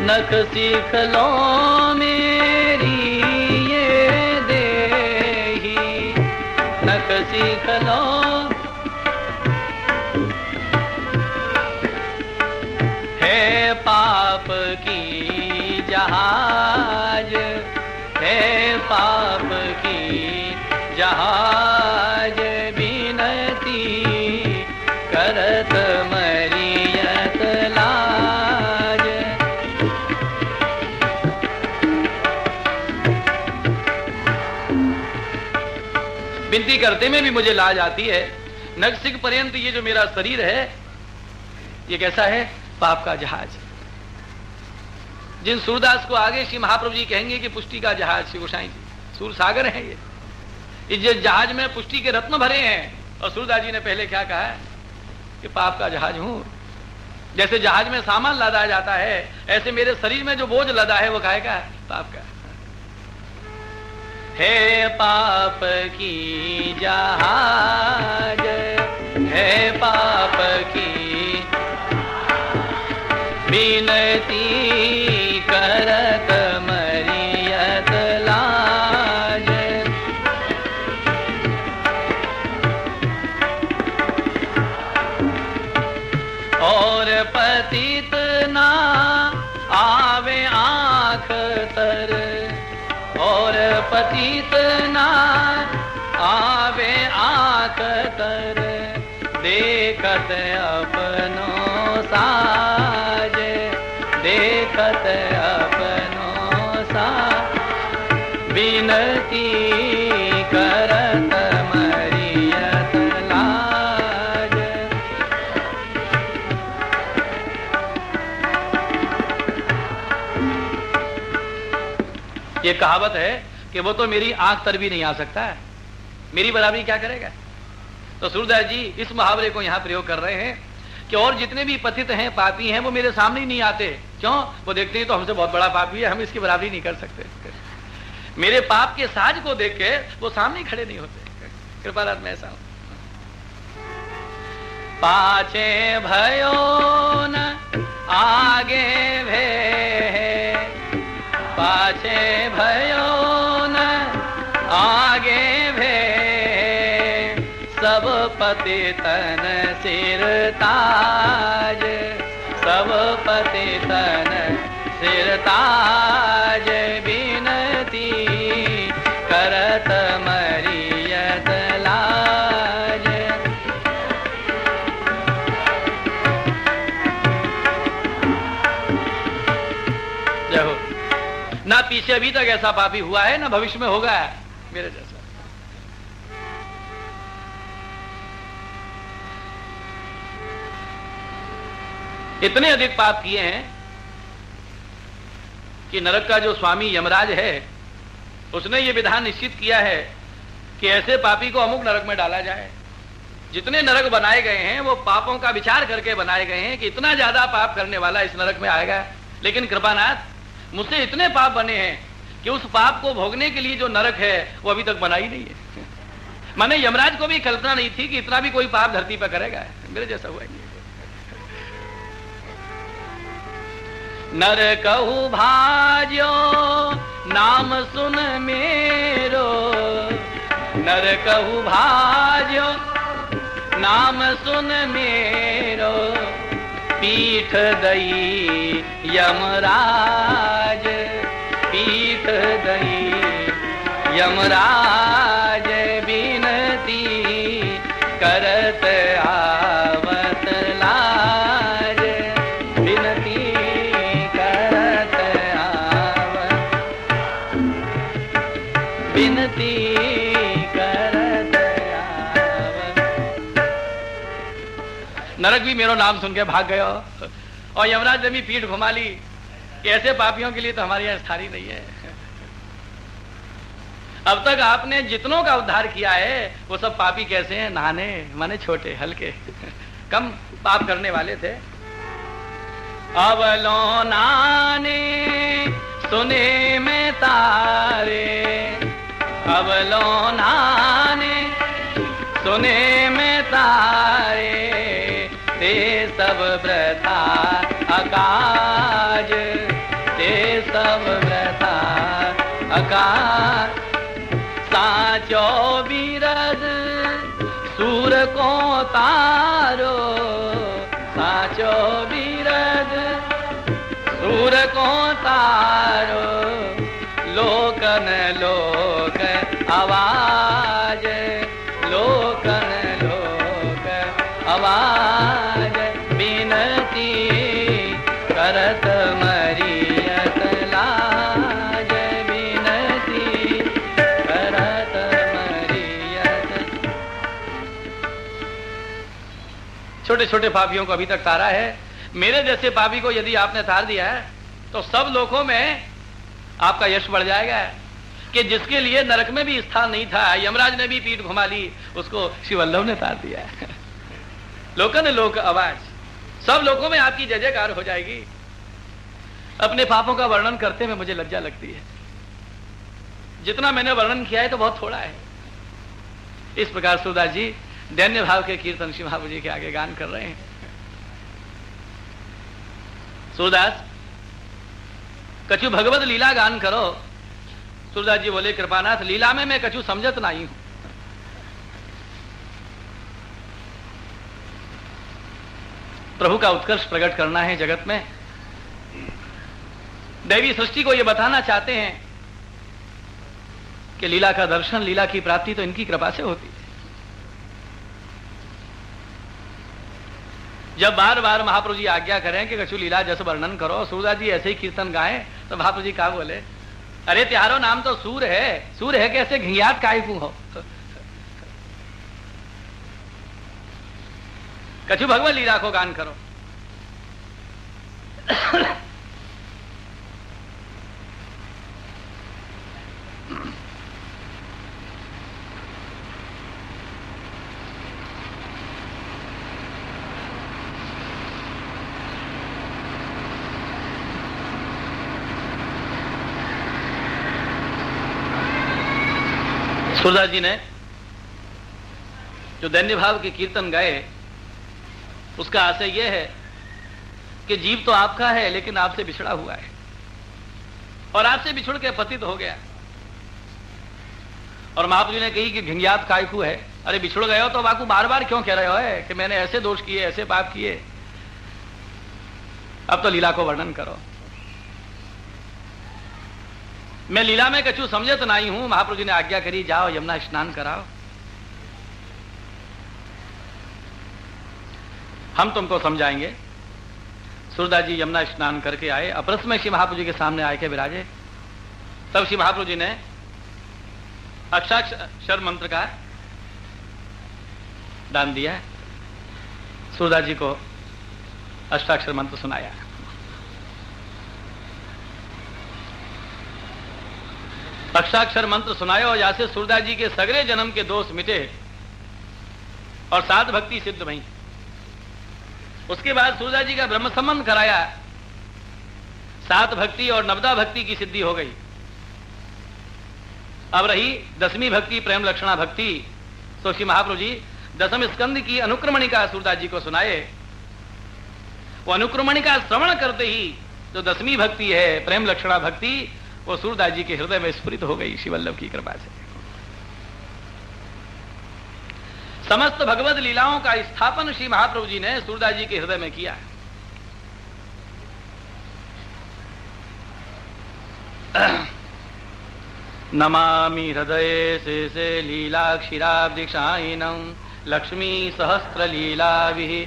नख सीख लो मेरी ये देही, नख सीख लो। है पाप की जहाज, है पाप की जहाज, बिनती करत मरियत लाज। विनती करते में भी मुझे लाज आती है। नखसिक पर्यंत ये जो मेरा शरीर है ये कैसा है? पाप का जहाज। जिन सूरदास को आगे श्री महाप्रभु जी कहेंगे कि पुष्टि का जहाज, श्री गोसाई जी सूर सागर है ये। इस जहाज में पुष्टि के रत्न भरे हैं। और सूरदास जी ने पहले क्या कहा है कि पाप का जहाज हूं। जैसे जहाज में सामान लदा जाता है, ऐसे मेरे शरीर में जो बोझ लदा है वो काहे का? पाप का। है पाप की जहाज, है पाप की बिनती करत मरियत लाज। और पतित ना आवे आंख तर, और पतित ना आवे आंख तर, देखत अपनो साज, देखत अपनो साज, बिनती करत मरियत लाज। ये कहावत है कि वो तो मेरी आंख तर भी नहीं आ सकता है, मेरी बराबरी क्या करेगा? तो सूरदास जी इस मुहावरे को यहां प्रयोग कर रहे हैं कि और जितने भी पतित हैं, पापी हैं, वो मेरे सामने ही नहीं आते। क्यों? वो देखते हैं तो हमसे बहुत बड़ा पापी है, हम इसकी बराबरी नहीं कर सकते। मेरे पाप के साज को देख के वो सामने खड़े नहीं होते। कृपानाथ में ऐसा पाछे भयो न आगे भे, पाछे भयो न आगे भे, सब पतितन सिर ताज, सब पतितन सिर ताज, बिनती करत मरियत लाज। जय हो। ना पीछे अभी तक ऐसा पापी हुआ है, ना भविष्य में होगा मेरे जैसा। इतने अधिक पाप किए हैं कि नरक का जो स्वामी यमराज है उसने ये विधान निश्चित किया है कि ऐसे पापी को अमुक नरक में डाला जाए। जितने नरक बनाए गए हैं वो पापों का विचार करके बनाए गए हैं कि इतना ज्यादा पाप करने वाला इस नरक में आएगा। लेकिन कृपानाथ मुझसे इतने पाप बने हैं कि उस पाप को भोगने के लिए जो नरक है वो अभी तक बना ही नहीं है। माने यमराज को भी कल्पना नहीं थी कि इतना भी कोई पाप धरती पर करेगा। मेरे जैसा हुआ ही। नर कहू भाज्यो नाम सुन मेरो, नर कहू भाज्यो नाम सुन मेरो, पीठ दई यमराज, पीठ दई यमराज, बिनती करत आवत लाज, बिनती करत आवत, बिनती करत आवत। नरक भी मेरो नाम सुन के भाग गया और यमराज ने भी पीठ घुमा ली कि ऐसे पापियों के लिए तो हमारे यहाँ स्थान ही नहीं है। अब तक आपने जितनों का उद्धार किया है वो सब पापी कैसे हैं? नाने माने छोटे हल्के कम पाप करने वाले थे। अवलो नाने सुने में तारे, अवलो नाने सुने में तारे, ते सब वृथा अकाज, साचो बीरद सूर को तारो, साचो बीरद सूर को तारो, लोकन लोक आवाज, लोकन लोक आवाज, बिनती करत मरियत लाज, बिनती करत मरियत। छोटे छोटे पापियों को अभी तक तारा है। मेरे जैसे पापी को यदि आपने तार दिया है तो सब लोगों में आपका यश बढ़ जाएगा, कि जिसके लिए नरक में भी स्थान नहीं था, यमराज ने भी पीठ घुमा ली, उसको श्री वल्लभ ने तार दिया है। लोकन लोक आवाज, सब लोगों में आपकी जय जयकार हो जाएगी। अपने पापों का वर्णन करते में मुझे लज्जा लगती है, जितना मैंने वर्णन किया है तो बहुत थोड़ा है। इस प्रकार सूरदास जी दैन्य भाव के कीर्तन श्री महाप्रभु जी के आगे गान कर रहे हैं। सूरदास कछु भगवत लीला गान करो। सूरदास जी बोले कृपानाथ लीला में मैं कछु समझत नहीं हूं। प्रभु का उत्कर्ष प्रकट करना है जगत में, दैवी सृष्टि को यह बताना चाहते हैं कि लीला का दर्शन, लीला की प्राप्ति तो इनकी कृपा से होती है। जब बार बार महाप्रभु जी आज्ञा करें कि कछु लीला जस वर्णन करो, सूरदास जी ऐसे ही कीर्तन गाएं, तो महाप्रभु जी क्या बोले, अरे त्यारो नाम तो सूर है कैसे घियात काय को हो। कछु भगवत लीला को गान करो। सूरदास जी ने जो दैन्य भाव के कीर्तन गाए, उसका आशय यह है कि जीव तो आपका है लेकिन आपसे बिछड़ा हुआ है, और आपसे बिछुड़ के पतित हो गया। और महाप्रभु ने कही कि घिंगियात कायकू है। अरे बिछुड़ गए हो तो बाकू बार बार क्यों कह रहे हो है कि मैंने ऐसे दोष किए, ऐसे पाप किए, अब तो लीला को वर्णन करो। मैं लीला में कछु समझत नहीं हूं। महाप्रभु जी ने आज्ञा करी, जाओ यमुना स्नान कराओ, हम तुमको समझाएंगे। सूरदास जी यमुना स्नान करके आए, अपरस में श्री महाप्रभु जी के सामने आए के विराजे। तब श्री महाप्रभु जी ने अष्टाक्षर मंत्र का दान दिया, सूरदास जी को अष्टाक्षर मंत्र सुनाया। अष्टाक्षर मंत्र सुनाया और जैसे सूरदास जी के सगरे जन्म के दोष मिटे और सात भक्ति सिद्ध भई। उसके बाद सूरदास जी का ब्रह्म संबंध कराया, सात भक्ति और नवदा भक्ति की सिद्धि हो गई। अब रही दसवीं भक्ति प्रेम लक्षणा भक्ति। तो श्री महाप्रभु जी दसम स्कंद की अनुक्रमणिका सूरदास जी को सुनाए। वो अनुक्रमणिका श्रवण करते ही जो दसवीं भक्ति है प्रेम लक्षणा भक्ति, वो सूरदास जी के हृदय में स्फुरित हो गई श्री वल्लभ की कृपा से। समस्त भगवत लीलाओं का स्थापन श्री महाप्रभु जी ने सूरदास जी के हृदय में किया। नमामि हृदये शेषे लीला क्षीराब्धिक्षायिनं लक्ष्मी सहस्त्र लीला विहि